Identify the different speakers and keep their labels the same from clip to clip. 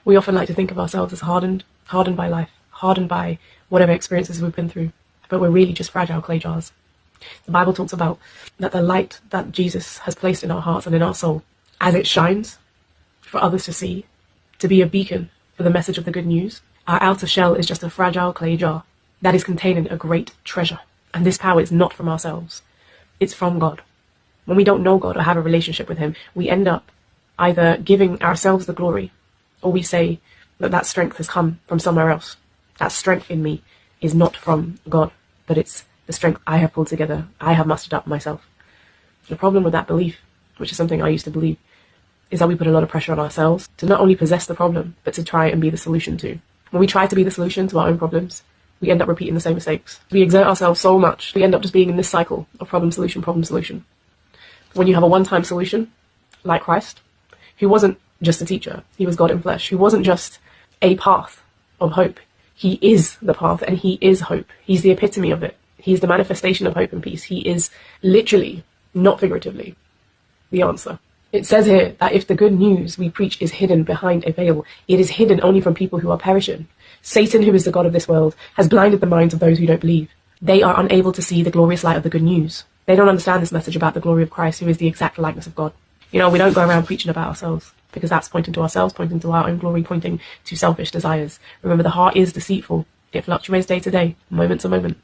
Speaker 1: We often like to think of ourselves as hardened by life, hardened by whatever experiences we've been through, but we're really just fragile clay jars. The Bible talks about that the light that Jesus has placed in our hearts and in our soul, as it shines for others to see, to be a beacon for the message of the good news, our outer shell is just a fragile clay jar that is containing a great treasure. And this power is not from ourselves. It's from God. When we don't know God or have a relationship with him, we end up either giving ourselves the glory, or we say that strength has come from somewhere else. That strength in me is not from God, but it's the strength I have pulled together, I have mustered up myself. The problem with that belief, which is something I used to believe, is that we put a lot of pressure on ourselves to not only possess the problem, but to try and be the solution too. When we try to be the solution to our own problems, we end up repeating the same mistakes. We exert ourselves so much, we end up just being in this cycle of problem, solution, problem, solution. When you have a one-time solution, like Christ, who wasn't just a teacher, he was God in flesh, who wasn't just a path of hope. He is the path and he is hope. He's the epitome of it. He's the manifestation of hope and peace. He is literally, not figuratively, the answer. It says here that if the good news we preach is hidden behind a veil, it is hidden only from people who are perishing. Satan, who is the god of this world, has blinded the minds of those who don't believe. They are unable to see the glorious light of the good news. They don't understand this message about the glory of Christ, who is the exact likeness of God. You know, we don't go around preaching about ourselves, because that's pointing to ourselves, pointing to our own glory, pointing to selfish desires. Remember, the heart is deceitful. It fluctuates day to day, moment to moment.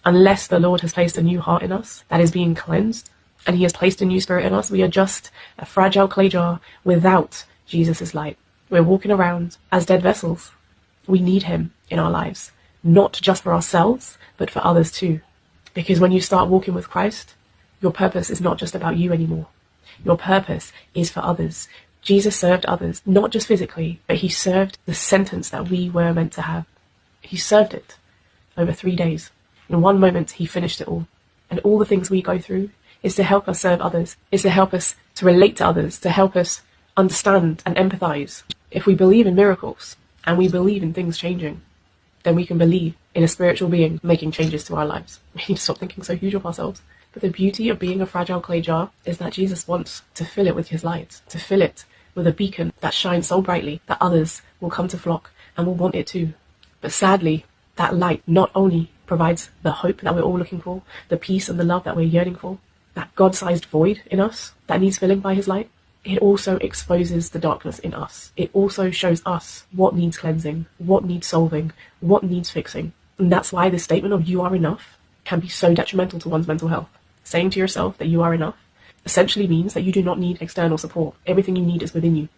Speaker 1: Unless the Lord has placed a new heart in us that is being cleansed, and he has placed a new spirit in us, we are just a fragile clay jar without Jesus' light. We're walking around as dead vessels. We need him in our lives, not just for ourselves, but for others too. Because when you start walking with Christ, your purpose is not just about you anymore. Your purpose is for others. Jesus served others, not just physically, but he served the sentence that we were meant to have. He served it over 3 days. In one moment, he finished it all. And all the things we go through is to help us serve others, is to help us to relate to others, to help us understand and empathize. If we believe in miracles and we believe in things changing, then we can believe in a spiritual being making changes to our lives. We need to stop thinking so huge of ourselves. But the beauty of being a fragile clay jar is that Jesus wants to fill it with his light, to fill it with a beacon that shines so brightly that others will come to flock and will want it too. But sadly, that light not only provides the hope that we're all looking for, the peace and the love that we're yearning for, that God-sized void in us that needs filling by his light, it also exposes the darkness in us. It also shows us what needs cleansing, what needs solving, what needs fixing. And that's why this statement of you are enough can be so detrimental to one's mental health. Saying to yourself that you are enough essentially means that you do not need external support. Everything you need is within you.